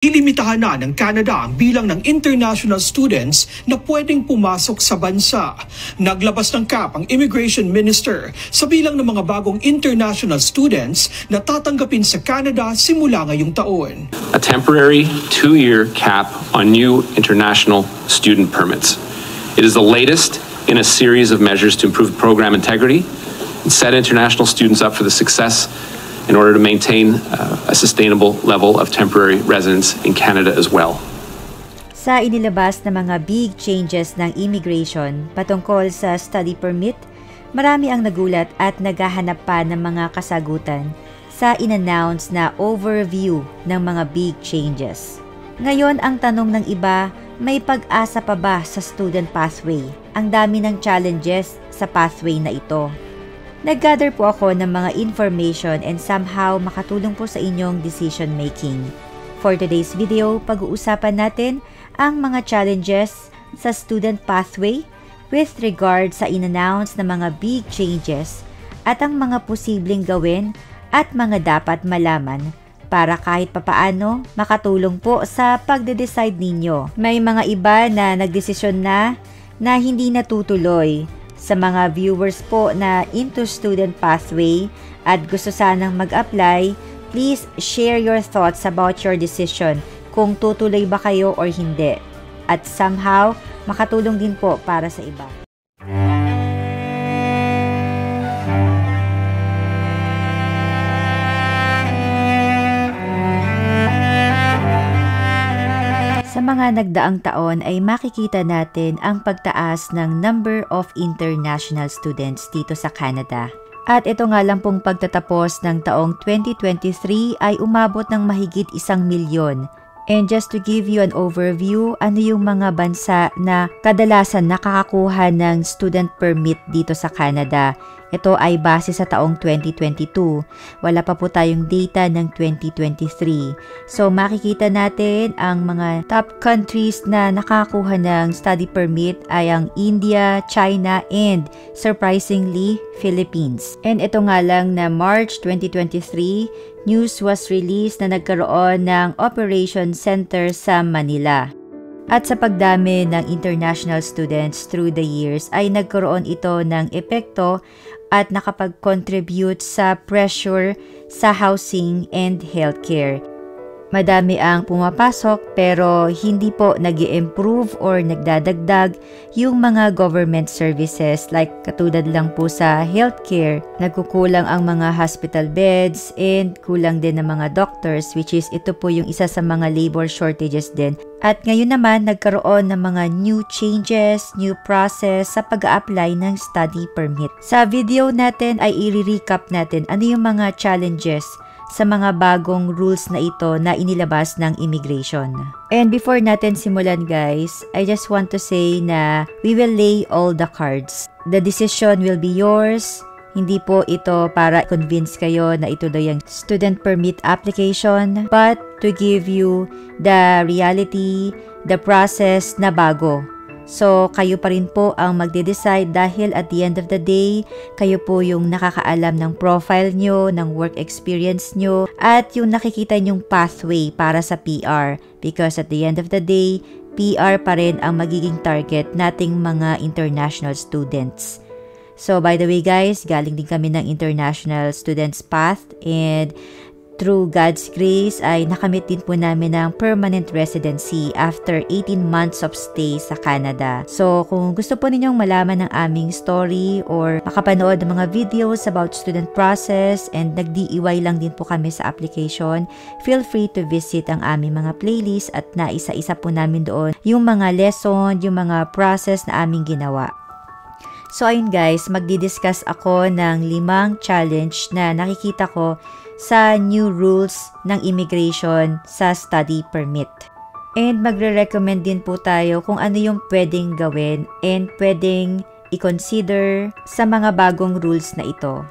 Ilimitahan na ng Canada ang bilang ng international students na pwedeng pumasok sa bansa. Naglabas ng cap ang Immigration Minister sa bilang ng mga bagong international students na tatanggapin sa Canada simula ngayong taon. A temporary 2-year cap on new international student permits. It is the latest in a series of measures to improve program integrity and set international students up for the success in order to maintain a sustainable level of temporary residence in Canada as well. Sa inilabas na mga big changes ng immigration patungkol sa study permit, marami ang nagulat at naghahanap pa ng mga kasagutan sa in-announce na overview ng mga big changes. Ngayon ang tanong ng iba, may pag-asa pa ba sa student pathway? Ang dami ng challenges sa pathway na ito. Nag-gather po ako ng mga information and somehow makatulong po sa inyong decision making. For today's video, pag-uusapan natin ang mga challenges sa student pathway with regard sa in-announce na mga big changes at ang mga posibleng gawin at mga dapat malaman para kahit papaano makatulong po sa pagde-decide ninyo. May mga iba na nagdesisyon na hindi natutuloy. Sa mga viewers po na into student pathway at gusto sanang mag-apply, please share your thoughts about your decision kung tutuloy ba kayo or hindi. At somehow, makatulong din po para sa iba. Sa mga nagdaang taon ay makikita natin ang pagtaas ng number of international students dito sa Canada. At ito nga lang pong pagtatapos ng taong 2023 ay umabot ng mahigit 1 milyon. And just to give you an overview, ano yung mga bansa na kadalasan nakakakuha ng student permit dito sa Canada. Ito ay base sa taong 2022. Wala pa po tayong data ng 2023. So makikita natin ang mga top countries na nakakakuha ng study permit ay ang India, China, and surprisingly, Philippines. And ito nga lang na March 2023, news was released na nagkaroon ng operation center sa Manila. At sa pagdami ng international students through the years ay nagkaroon ito ng epekto at nakapag-contribute sa pressure sa housing and healthcare. Madami ang pumapasok pero hindi po nag-i-improve or nagdadagdag yung mga government services like katulad lang po sa healthcare. Nagkukulang ang mga hospital beds and kulang din ng mga doctors, which is ito po yung isa sa mga labor shortages din. At ngayon naman nagkaroon ng mga new changes, new process sa pag-a-apply ng study permit. Sa video natin ay i-recap natin ano yung mga challenges sa mga bagong rules na ito na inilabas ng immigration. And before natin simulan guys, I just want to say na we will lay all the cards. The decision will be yours. Hindi po ito para convince kayo na ito daw yung student permit application, but to give you the reality, the process na bago. So, kayo pa rin po ang magde-decide dahil at the end of the day, kayo po yung nakakaalam ng profile nyo, ng work experience nyo, at yung nakikita nyong pathway para sa PR. Because at the end of the day, PR pa rin ang magiging target nating mga international students. So, by the way guys, galing din kami ng International Students Path and through God's grace ay nakamit din po namin ng permanent residency after 18 months of stay sa Canada. So kung gusto po ninyong malaman ng aming story or makapanood ng mga videos about student process and nag-DIY lang din po kami sa application, feel free to visit ang aming mga playlist at naisa-isa po namin doon yung mga lesson, yung mga process na aming ginawa. So ayun guys, magdi-discuss ako ng 5 challenge na nakikita ko sa new rules ng immigration sa study permit. And magre-recommend din po tayo kung ano yung pwedeng gawin and pwedeng i-consider sa mga bagong rules na ito.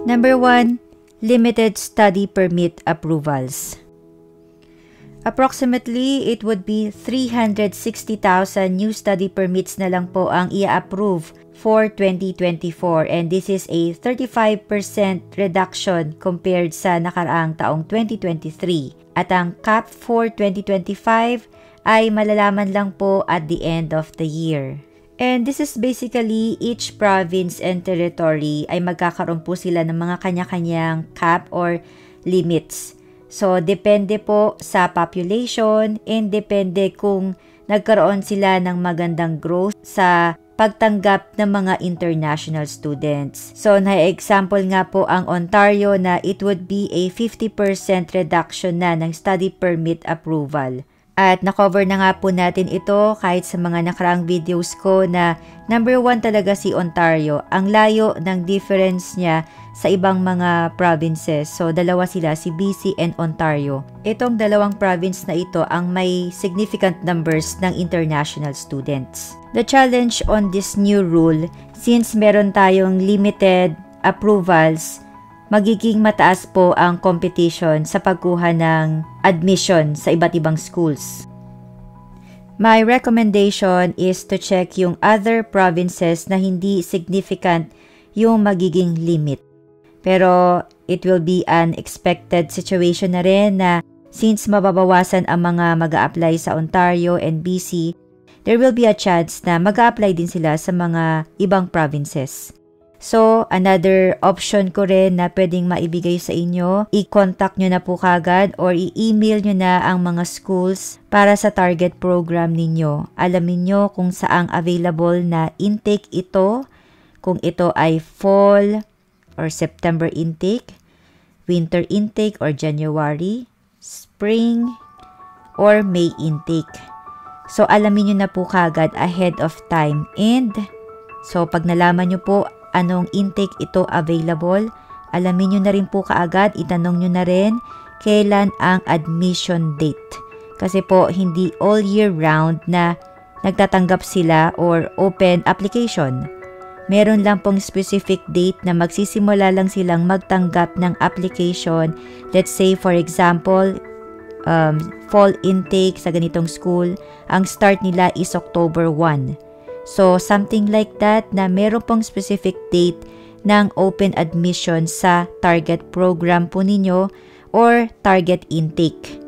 Number 1, limited study permit approvals. Approximately, it would be 360,000 new study permits na lang po ang i-approve for 2024 and this is a 35% reduction compared sa nakaraang taong 2023. At ang cap for 2025 ay malalaman lang po at the end of the year. And this is basically each province and territory ay magkakaroon po sila ng mga kanya-kanyang cap or limits. So, depende po sa population and depende kung nagkaroon sila ng magandang growth sa pagtanggap ng mga international students. So, na-example nga po ang Ontario na it would be a 50% reduction na ng study permit approval. At na-cover na nga po natin ito kahit sa mga nakaraang videos ko na number 1 talaga si Ontario. Ang layo ng difference niya sa ibang mga provinces. So, dalawa sila, si BC and Ontario. Itong dalawang province na ito ang may significant numbers ng international students. The challenge on this new rule, since meron tayong limited approvals, magiging mataas po ang competition sa pagkuha ng admission sa iba't ibang schools. My recommendation is to check yung other provinces na hindi significant yung magiging limit. Pero it will be an expected situation na rin na since mababawasan ang mga mag-a-apply sa Ontario and BC, there will be a chance na mag-a-apply din sila sa mga ibang provinces. So, another option ko rin na pwedeng maibigay sa inyo, i-contact nyo na po kagad or i-email nyo na ang mga schools para sa target program ninyo. Alamin nyo kung saang available na intake ito, kung ito ay fall or September intake, winter intake or January, spring, or May intake. So, alamin nyo na po kagad ahead of time. And, so pag nalaman nyo po anong intake ito available, alamin nyo na rin po kaagad, itanong nyo na rin kailan ang admission date. Kasi po, hindi all year round na nagtatanggap sila or open application. Meron lang pong specific date na magsisimula lang silang magtanggap ng application. Let's say, for example, fall intake sa ganitong school, ang start nila is October 1. So, something like that na meron pong specific date ng open admission sa target program po ninyo or target intake.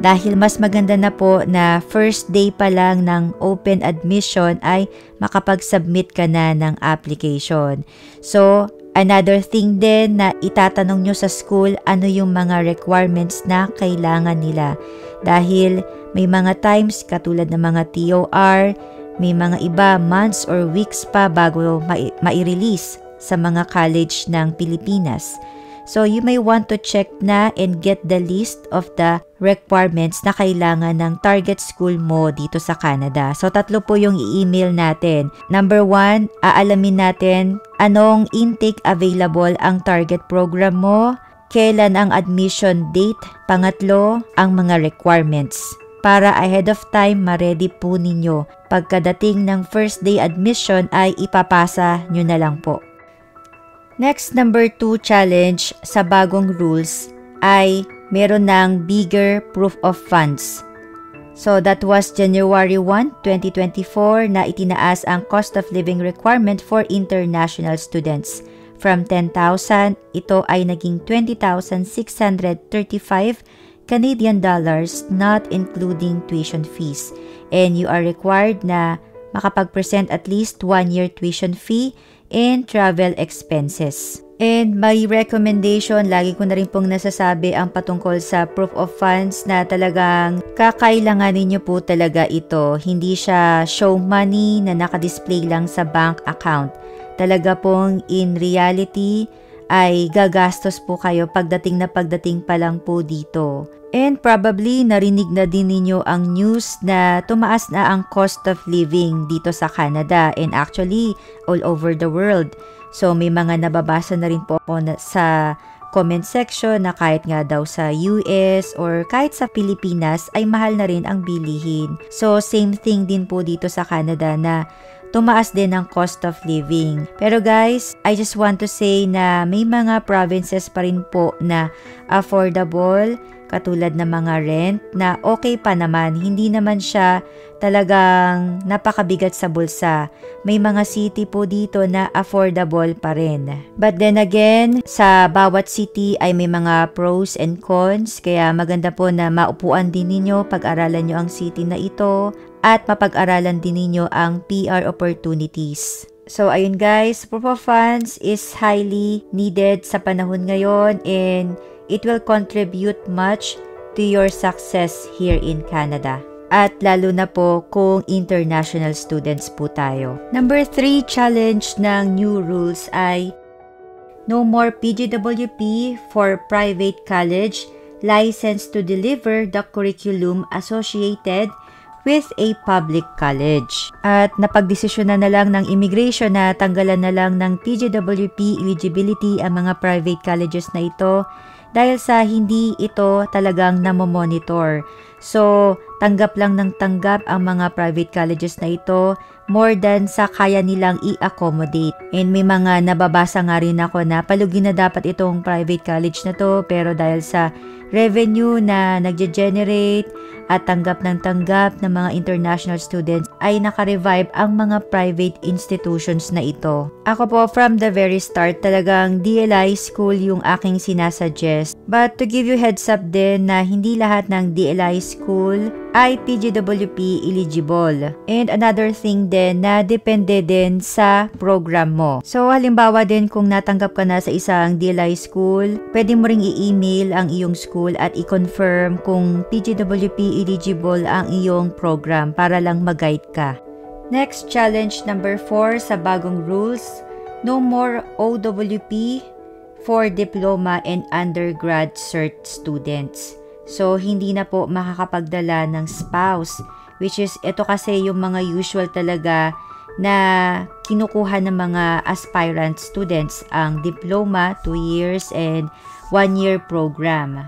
Dahil mas maganda na po na first day pa lang ng open admission ay makapag-submit ka na ng application. So, another thing din na itatanong nyo sa school ano yung mga requirements na kailangan nila. Dahil may mga times katulad ng mga TOR, may mga iba months or weeks pa bago mai-release sa mga college ng Pilipinas. So, you may want to check na and get the list of the requirements na kailangan ng target school mo dito sa Canada. So, 3 po yung i-email natin. Number 1, aalamin natin anong intake available ang target program mo, kailan ang admission date, pangatlo, ang mga requirements. Para ahead of time, ma-ready po ninyo. Pagkadating ng first day admission ay ipapasa nyo na lang po. Next, number 2 challenge sa bagong rules ay meron ng bigger proof of funds. So that was January 1, 2024 na itinaas ang cost of living requirement for international students. From 10,000, ito ay naging 20,635 Canadian dollars, not including tuition fees. And you are required na makapag-present at least 1-year tuition fee and travel expenses. And my recommendation, lagi ko na rin pong nasasabi ang patungkol sa proof of funds na talagang kakailanganin nyo po talaga ito. Hindi siya show money na nakadisplay lang sa bank account. Talaga pong in reality ay gagastos po kayo pagdating pa lang po dito. And probably narinig na din ninyo ang news na tumaas na ang cost of living dito sa Canada and actually all over the world. So may mga nababasa na rin po ako sa comment section na kahit nga daw sa US or kahit sa Pilipinas ay mahal na rin ang bilihin. So same thing din po dito sa Canada na tumaas din ang cost of living. Pero guys, I just want to say na may mga provinces pa rin po na affordable katulad ng mga rent na okay pa naman, hindi naman siya talagang napakabigat sa bulsa. May mga city po dito na affordable pa rin. But then again, sa bawat city ay may mga pros and cons, kaya maganda po na maupuan din ninyo, pag-aralan nyo ang city na ito at mapag-aralan din ninyo ang PR opportunities. So ayun guys, proof of funds is highly needed sa panahon ngayon and it will contribute much to your success here in Canada. At lalo na po kung international students po tayo. Number 3 challenge ng new rules ay no more PGWP for private college licensed to deliver the curriculum associated with a public college. At napagdesisyon na lang ng immigration na tanggalan na lang ng PGWP eligibility ang mga private colleges na ito dahil sa hindi ito talagang namomonitor. So, tanggap lang ng tanggap ang mga private colleges na ito more than sa kaya nilang i-accommodate. And may mga nababasa nga rin ako na palugi na dapat itong private college na to pero dahil sa revenue na nagge-generate at tanggap ng tanggap ng mga international students ay naka-revive ang mga private institutions na ito. Ako po from the very start talagang DLI school yung aking sinasuggest. But to give you heads up din na hindi lahat ng DLI school ay PGWP eligible. And another thing din na depende din sa program mo. So halimbawa din kung natanggap ka na sa isang DLI school, pwede mo ring i-email ang iyong school at i-confirm kung PGWP eligible ang iyong program para lang mag-guide ka. Next challenge number 4 sa bagong rules, no more OWP for diploma and undergrad cert students. So, hindi na po makakapagdala ng spouse, which is, ito kasi yung mga usual talaga na kinukuha ng mga aspirant students, ang diploma, 2 years, and 1-year program.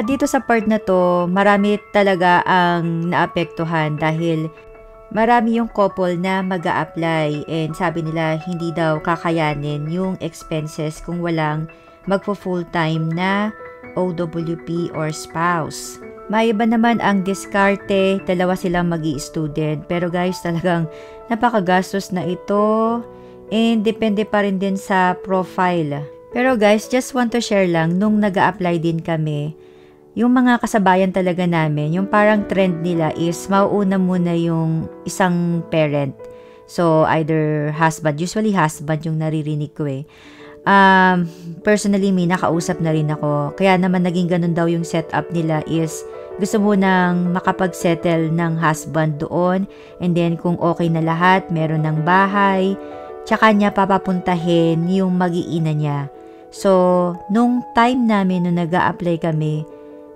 Dito sa part na to, marami talaga ang naapektuhan dahil marami yung couple na mag-a-apply and sabi nila hindi daw kakayanin yung expenses kung walang magpo-full-time na OWP or spouse. May iba naman ang diskarte, dalawa silang magi-student. Pero guys, talagang napakagastos na ito and depende pa rin din sa profile. Pero guys, just want to share lang, nung nag-a-apply din kami, yung mga kasabayan talaga namin, yung parang trend nila is mauuna muna yung isang parent. So, either husband, usually husband yung naririnig ko eh. Personally, may nakausap na rin ako. Kaya naman naging ganun daw yung setup nila is gusto mo nang makapag-settle ng husband doon and then kung okay na lahat, meron ng bahay, tsaka niya papapuntahin yung mag-iina niya. So, nung time namin nung nag-a-apply kami,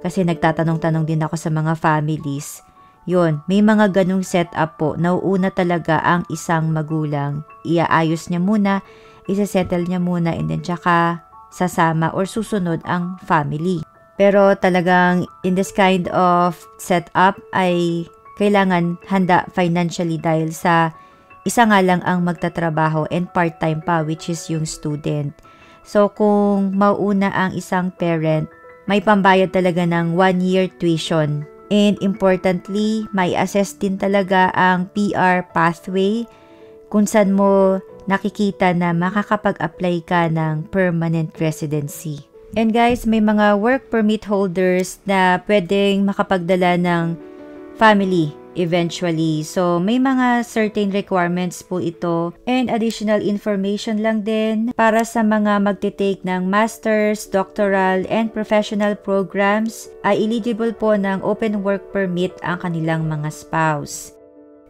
kasi nagtatanong-tanong din ako sa mga families, yun, may mga ganung setup po. Nauuna talaga ang isang magulang. Iaayos niya muna, isa-settle niya muna, and then tsaka sasama or susunod ang family. Pero talagang in this kind of setup ay kailangan handa financially dahil sa isa nga lang ang magtatrabaho and part-time pa, which is yung student. So kung mauuna ang isang parent, may pambayad talaga ng 1-year tuition. And importantly, may assess din talaga ang PR pathway kung saan mo nakikita na makakapag-apply ka ng permanent residency. And guys, may mga work permit holders na pwedeng makapagdala ng family eventually. So, may mga certain requirements po ito and additional information lang din para sa mga magtitake ng master's, doctoral, and professional programs ay eligible po ng open work permit ang kanilang mga spouse.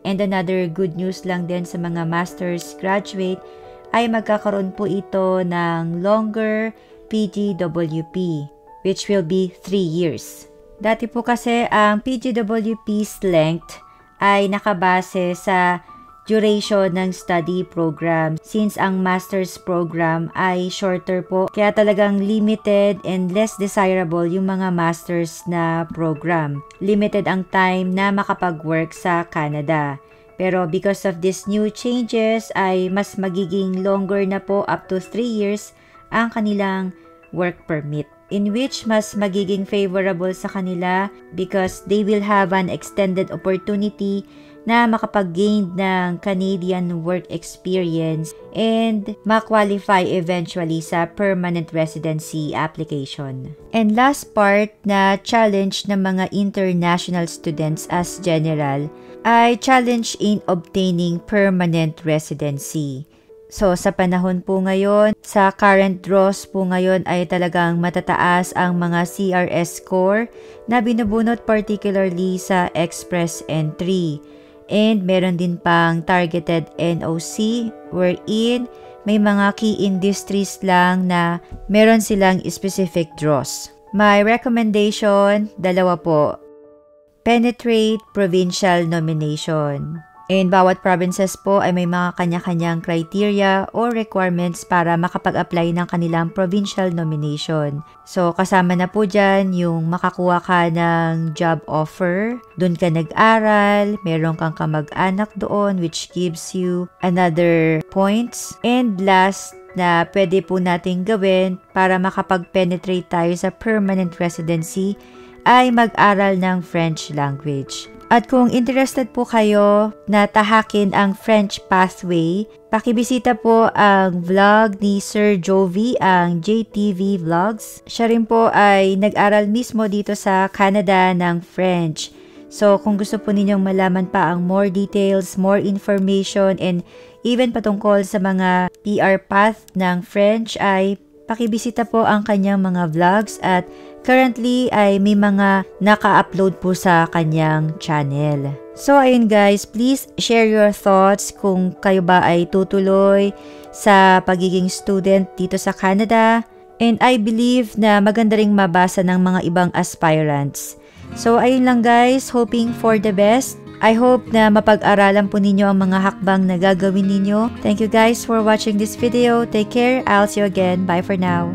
And another good news lang din sa mga master's graduate ay magkakaroon po ito ng longer PGWP, which will be 3 years. Dati po kasi ang PGWP's length ay nakabase sa duration ng study program. Since ang master's program ay shorter po, kaya talagang limited and less desirable yung mga master's na program. Limited ang time na makapag-work sa Canada. Pero because of these new changes ay mas magiging longer na po, up to 3 years ang kanilang work permit. in which mas magiging favorable sa kanila because they will have an extended opportunity na makapag-gain ng Canadian work experience and ma-qualify eventually sa permanent residency application. And last part na challenge ng mga international students as general ay challenge in obtaining permanent residency. So sa panahon po ngayon, sa current draws po ngayon ay talagang matataas ang mga CRS score na binubunot particularly sa express entry. And meron din pang targeted NOC wherein may mga key industries lang na meron silang specific draws. My recommendation, dalawa po. Penetrate provincial nomination. And bawat provinces po ay may mga kanya-kanyang criteria or requirements para makapag-apply ng kanilang provincial nomination. So kasama na po dyan yung makakuha ka ng job offer, dun ka nag-aral, meron kang kamag-anak doon which gives you another points. And last na pwede po nating gawin para makapag-penetrate tayo sa permanent residency ay mag-aral ng French language. At kung interested po kayo na tahakin ang French pathway, pakibisita po ang vlog ni Sir Jovi, ang JTV Vlogs. Siya rin po ay nag-aral mismo dito sa Canada ng French. So kung gusto po ninyong malaman pa ang more details, more information, and even patungkol sa mga PR path ng French ay pakibisita po ang kanyang mga vlogs at currently ay may mga naka-upload po sa kanyang channel. So ayun guys, please share your thoughts kung kayo ba ay tutuloy sa pagiging student dito sa Canada. And I believe na maganda ring mabasa ng mga ibang aspirants. So ayun lang guys, hoping for the best. I hope na mapag-aralan po ninyo ang mga hakbang na gagawin ninyo. Thank you guys for watching this video. Take care. I'll see you again. Bye for now.